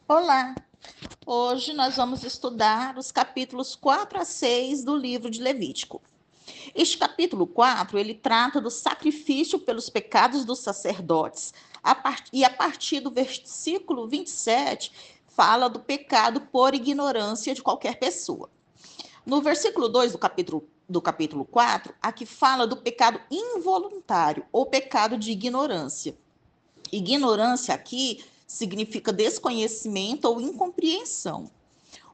Olá! Hoje nós vamos estudar os capítulos 4 a 6 do livro de Levítico. Este capítulo 4, ele trata do sacrifício pelos pecados dos sacerdotes, e a partir do versículo 27, fala do pecado por ignorância de qualquer pessoa. No versículo 2 do capítulo 4, aqui fala do pecado involuntário, ou pecado de ignorância. Ignorância aqui significa desconhecimento ou incompreensão.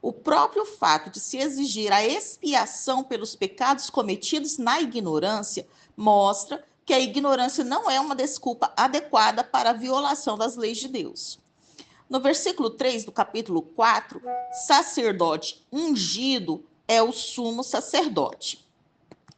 O próprio fato de se exigir a expiação pelos pecados cometidos na ignorância mostra que a ignorância não é uma desculpa adequada para a violação das leis de Deus. No versículo 3 do capítulo 4, sacerdote ungido é o sumo sacerdote.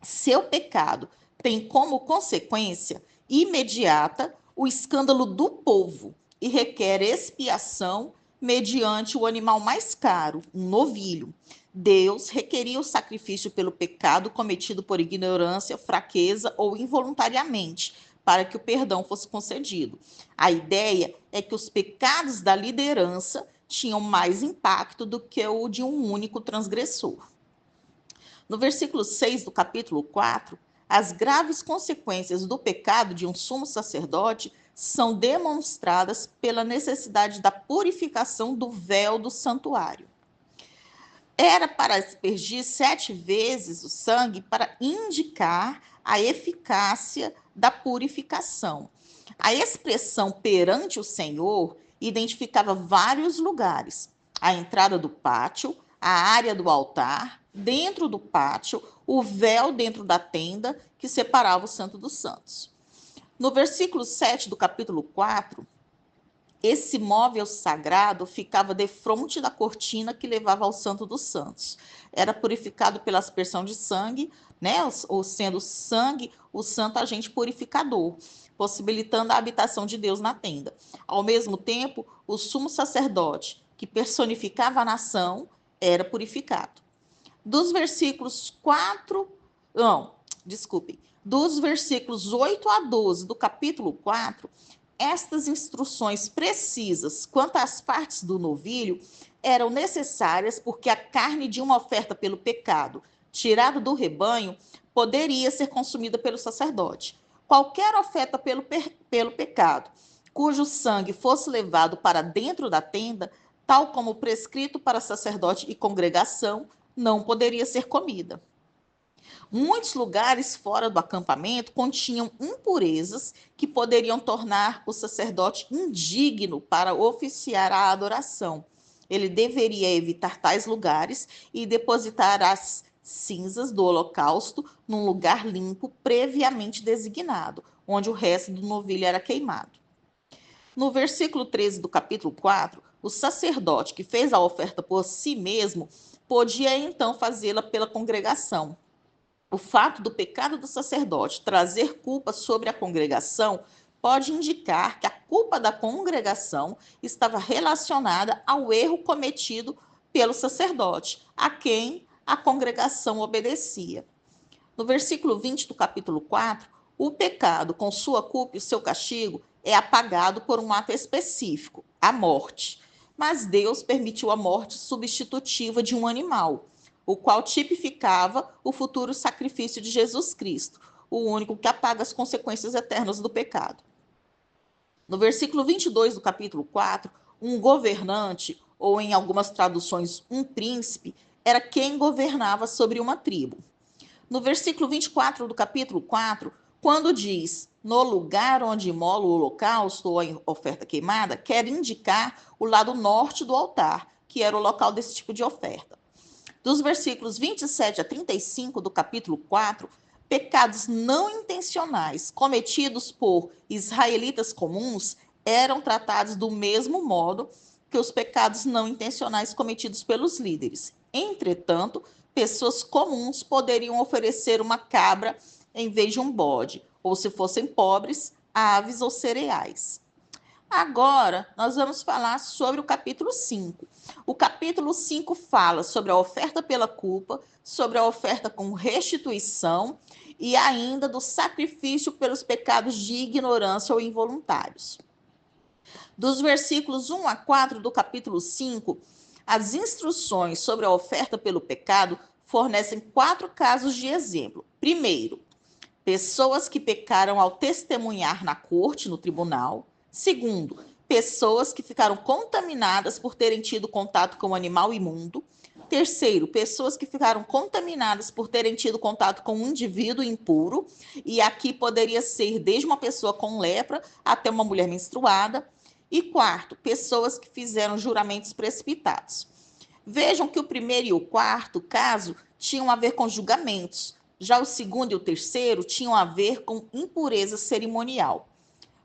Seu pecado tem como consequência imediata o escândalo do povo e requer expiação mediante o animal mais caro, um novilho. Deus requeria o sacrifício pelo pecado cometido por ignorância, fraqueza ou involuntariamente, para que o perdão fosse concedido. A ideia é que os pecados da liderança tinham mais impacto do que o de um único transgressor. No versículo 6 do capítulo 4, as graves consequências do pecado de um sumo sacerdote são demonstradas pela necessidade da purificação do véu do santuário. Era para aspergir 7 vezes o sangue para indicar a eficácia da purificação. A expressão perante o Senhor identificava vários lugares: a entrada do pátio, a área do altar, dentro do pátio, o véu dentro da tenda que separava o Santo dos Santos. No versículo 7 do capítulo 4, esse móvel sagrado ficava defronte da cortina que levava ao Santo dos Santos. Era purificado pela aspersão de sangue, né? Ou sendo sangue o santo agente purificador, possibilitando a habitação de Deus na tenda. Ao mesmo tempo, o sumo sacerdote, que personificava a nação, era purificado. Dos versículos 4, não, desculpem, dos versículos 8 a 12 do capítulo 4, estas instruções precisas quanto às partes do novilho eram necessárias porque a carne de uma oferta pelo pecado, tirada do rebanho, poderia ser consumida pelo sacerdote. Qualquer oferta pelo pecado, cujo sangue fosse levado para dentro da tenda, tal como prescrito para sacerdote e congregação, não poderia ser comida. Muitos lugares fora do acampamento continham impurezas que poderiam tornar o sacerdote indigno para oficiar a adoração. Ele deveria evitar tais lugares e depositar as cinzas do holocausto num lugar limpo previamente designado, onde o resto do novilho era queimado. No versículo 13 do capítulo 4, o sacerdote que fez a oferta por si mesmo podia então fazê-la pela congregação. O fato do pecado do sacerdote trazer culpa sobre a congregação pode indicar que a culpa da congregação estava relacionada ao erro cometido pelo sacerdote, a quem a congregação obedecia. No versículo 20 do capítulo 4, o pecado, com sua culpa e seu castigo, é apagado por um ato específico, a morte. Mas Deus permitiu a morte substitutiva de um animal, o qual tipificava o futuro sacrifício de Jesus Cristo, o único que apaga as consequências eternas do pecado. No versículo 22 do capítulo 4, um governante, ou em algumas traduções, um príncipe, era quem governava sobre uma tribo. No versículo 24 do capítulo 4, quando diz no lugar onde imola o holocausto ou a oferta queimada, quer indicar o lado norte do altar, que era o local desse tipo de oferta. Dos versículos 27 a 35 do capítulo 4, pecados não intencionais cometidos por israelitas comuns eram tratados do mesmo modo que os pecados não intencionais cometidos pelos líderes. Entretanto, pessoas comuns poderiam oferecer uma cabra em vez de um bode, ou se fossem pobres, aves ou cereais. Agora, nós vamos falar sobre o capítulo 5. O capítulo 5 fala sobre a oferta pela culpa, sobre a oferta com restituição e ainda do sacrifício pelos pecados de ignorância ou involuntários. Dos versículos 1 a 4 do capítulo 5, as instruções sobre a oferta pelo pecado fornecem 4 casos de exemplo. Primeiro, pessoas que pecaram ao testemunhar na corte, no tribunal. Segundo, pessoas que ficaram contaminadas por terem tido contato com um animal imundo. Terceiro, pessoas que ficaram contaminadas por terem tido contato com um indivíduo impuro. E aqui poderia ser desde uma pessoa com lepra até uma mulher menstruada. E quarto, pessoas que fizeram juramentos precipitados. Vejam que o primeiro e o quarto caso tinham a ver com julgamentos. Já o segundo e o terceiro tinham a ver com impureza cerimonial.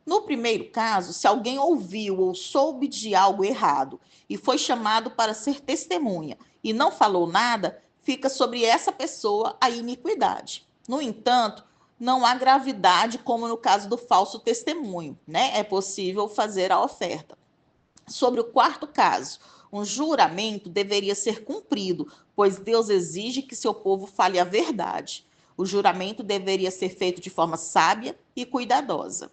No primeiro caso, se alguém ouviu ou soube de algo errado e foi chamado para ser testemunha e não falou nada, fica sobre essa pessoa a iniquidade. No entanto, não há gravidade como no caso do falso testemunho, né? É possível fazer a oferta. Sobre o quarto caso, um juramento deveria ser cumprido, pois Deus exige que seu povo fale a verdade. O juramento deveria ser feito de forma sábia e cuidadosa.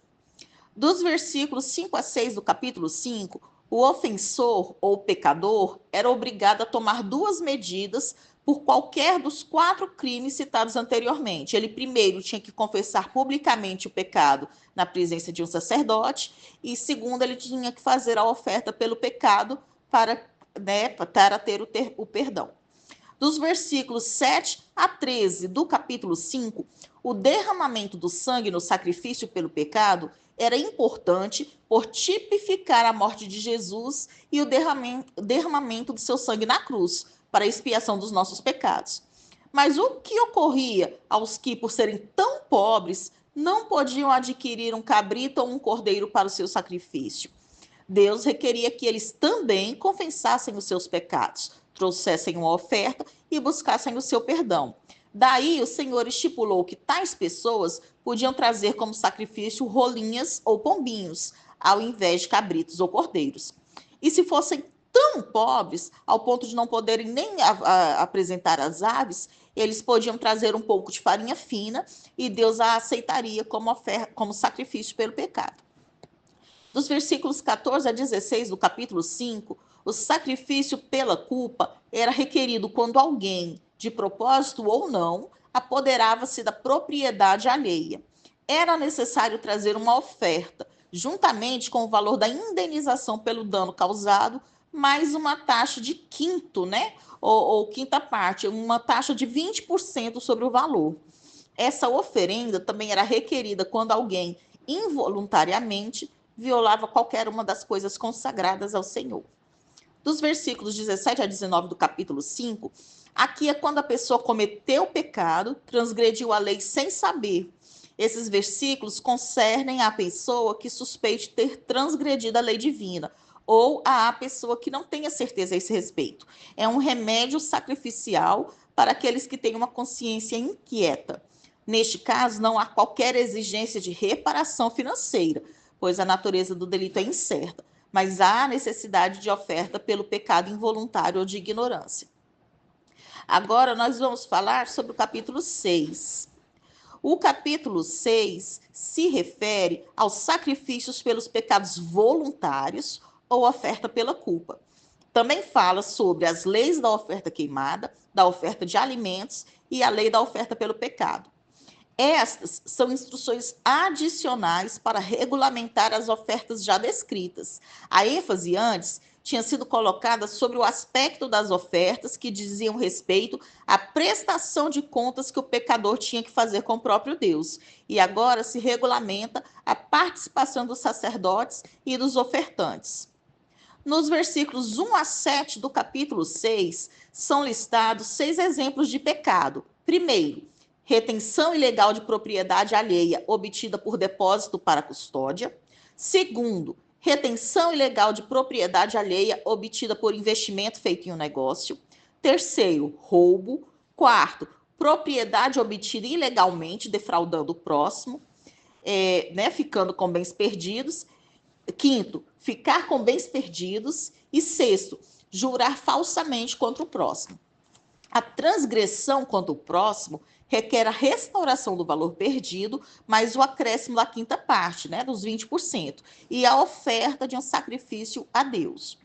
Dos versículos 5 a 6 do capítulo 5, o ofensor ou pecador era obrigado a tomar 2 medidas por qualquer dos 4 crimes citados anteriormente. Ele primeiro tinha que confessar publicamente o pecado na presença de um sacerdote, e segundo, ele tinha que fazer a oferta pelo pecado para ter o perdão. Dos versículos 7 a 13 do capítulo 5, o derramamento do sangue no sacrifício pelo pecado era importante por tipificar a morte de Jesus e o derramamento do seu sangue na cruz, para a expiação dos nossos pecados. Mas o que ocorria aos que, por serem tão pobres, não podiam adquirir um cabrito ou um cordeiro para o seu sacrifício? Deus requeria que eles também confessassem os seus pecados, trouxessem uma oferta e buscassem o seu perdão. Daí o Senhor estipulou que tais pessoas podiam trazer como sacrifício rolinhas ou pombinhos, ao invés de cabritos ou cordeiros. E se fossem tão pobres, ao ponto de não poderem nem apresentar as aves, eles podiam trazer um pouco de farinha fina e Deus a aceitaria como sacrifício pelo pecado. Dos versículos 14 a 16 do capítulo 5, o sacrifício pela culpa era requerido quando alguém, de propósito ou não, apoderava-se da propriedade alheia. Era necessário trazer uma oferta, juntamente com o valor da indenização pelo dano causado, mais uma taxa de quinto, né? Ou quinta parte, uma taxa de 20% sobre o valor. Essa oferenda também era requerida quando alguém involuntariamente violava qualquer uma das coisas consagradas ao Senhor. Dos versículos 17 a 19 do capítulo 5, aqui é quando a pessoa cometeu o pecado, transgrediu a lei sem saber. Esses versículos concernem a pessoa que suspeite ter transgredido a lei divina, ou a pessoa que não tenha certeza a esse respeito. É um remédio sacrificial para aqueles que têm uma consciência inquieta. Neste caso, não há qualquer exigência de reparação financeira, pois a natureza do delito é incerta, mas há necessidade de oferta pelo pecado involuntário ou de ignorância. Agora nós vamos falar sobre o capítulo 6. O capítulo 6 se refere aos sacrifícios pelos pecados voluntários ou oferta pela culpa. Também fala sobre as leis da oferta queimada, da oferta de alimentos e a lei da oferta pelo pecado. Estas são instruções adicionais para regulamentar as ofertas já descritas. A ênfase antes tinha sido colocada sobre o aspecto das ofertas que diziam respeito à prestação de contas que o pecador tinha que fazer com o próprio Deus. E agora se regulamenta a participação dos sacerdotes e dos ofertantes. Nos versículos 1 a 7 do capítulo 6, são listados 6 exemplos de pecado. Primeiro, retenção ilegal de propriedade alheia obtida por depósito para custódia. Segundo, retenção ilegal de propriedade alheia obtida por investimento feito em um negócio. Terceiro, roubo. Quarto, propriedade obtida ilegalmente, defraudando o próximo, ficando com bens perdidos. Quinto, ficar com bens perdidos. E sexto, jurar falsamente contra o próximo. A transgressão contra o próximo requer a restauração do valor perdido, mais o acréscimo da quinta parte, né, dos 20%, e a oferta de um sacrifício a Deus.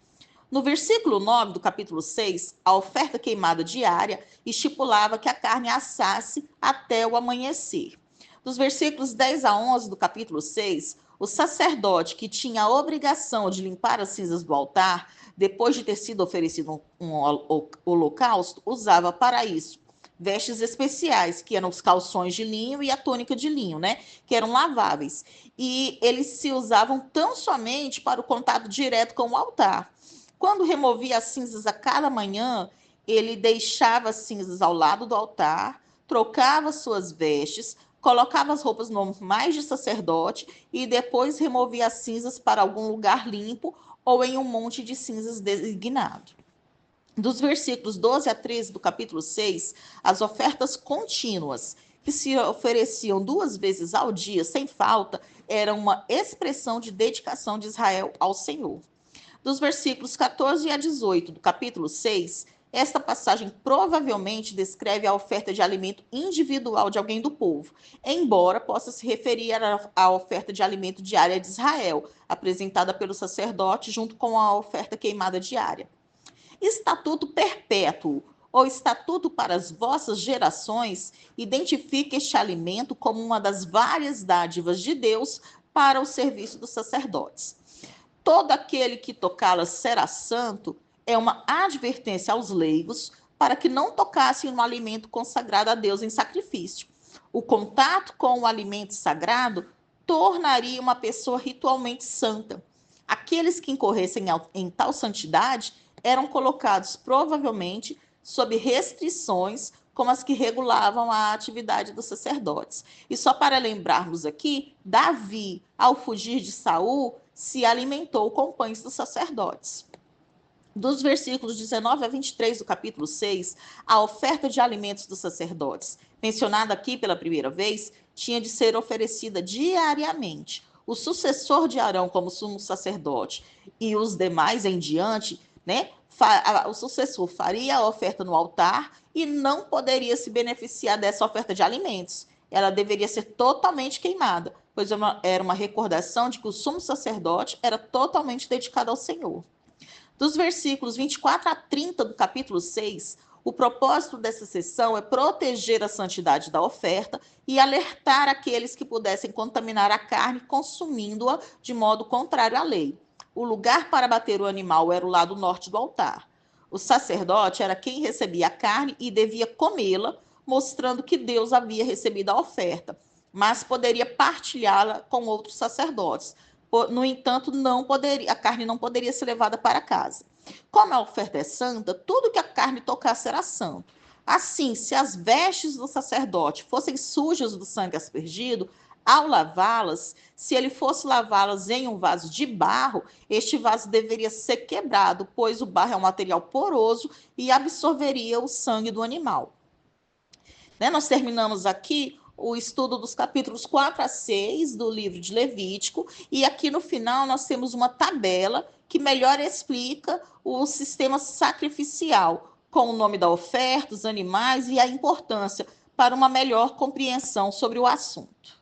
No versículo 9 do capítulo 6, a oferta queimada diária estipulava que a carne assasse até o amanhecer. Dos versículos 10 a 11 do capítulo 6, o sacerdote que tinha a obrigação de limpar as cinzas do altar, depois de ter sido oferecido um holocausto, usava para isso vestes especiais, que eram os calções de linho e a túnica de linho, né? Que eram laváveis. E eles se usavam tão somente para o contato direto com o altar. Quando removia as cinzas a cada manhã, ele deixava as cinzas ao lado do altar, trocava suas vestes, colocava as roupas normais de sacerdote e depois removia as cinzas para algum lugar limpo ou em um monte de cinzas designado. Dos versículos 12 a 13 do capítulo 6, as ofertas contínuas, que se ofereciam 2 vezes ao dia, sem falta, eram uma expressão de dedicação de Israel ao Senhor. Dos versículos 14 a 18 do capítulo 6, esta passagem provavelmente descreve a oferta de alimento individual de alguém do povo, embora possa se referir à oferta de alimento diária de Israel, apresentada pelo sacerdote junto com a oferta queimada diária. Estatuto perpétuo ou estatuto para as vossas gerações identifica este alimento como uma das várias dádivas de Deus para o serviço dos sacerdotes. Todo aquele que tocá-las será santo é uma advertência aos leigos para que não tocassem no alimento consagrado a Deus em sacrifício. O contato com o alimento sagrado tornaria uma pessoa ritualmente santa. Aqueles que incorressem em tal santidade eram colocados provavelmente sob restrições como as que regulavam a atividade dos sacerdotes. E só para lembrarmos aqui, Davi, ao fugir de Saul, se alimentou com pães dos sacerdotes. Dos versículos 19 a 23 do capítulo 6, a oferta de alimentos dos sacerdotes, mencionada aqui pela primeira vez, tinha de ser oferecida diariamente. O sucessor de Arão como sumo sacerdote e os demais em diante, né, o sucessor faria a oferta no altar e não poderia se beneficiar dessa oferta de alimentos. Ela deveria ser totalmente queimada, pois era uma recordação de que o sumo sacerdote era totalmente dedicado ao Senhor. Dos versículos 24 a 30 do capítulo 6, o propósito dessa sessão é proteger a santidade da oferta e alertar aqueles que pudessem contaminar a carne consumindo-a de modo contrário à lei. O lugar para bater o animal era o lado norte do altar. O sacerdote era quem recebia a carne e devia comê-la, mostrando que Deus havia recebido a oferta, mas poderia partilhá-la com outros sacerdotes. No entanto, a carne não poderia ser levada para casa. Como a oferta é santa, tudo que a carne tocasse era santo. Assim, se as vestes do sacerdote fossem sujas do sangue aspergido, ao lavá-las, se ele fosse lavá-las em um vaso de barro, este vaso deveria ser quebrado, pois o barro é um material poroso e absorveria o sangue do animal. Nós terminamos aqui o estudo dos capítulos 4 a 6 do livro de Levítico, e aqui no final nós temos uma tabela que melhor explica o sistema sacrificial, com o nome da oferta, os animais e a importância para uma melhor compreensão sobre o assunto.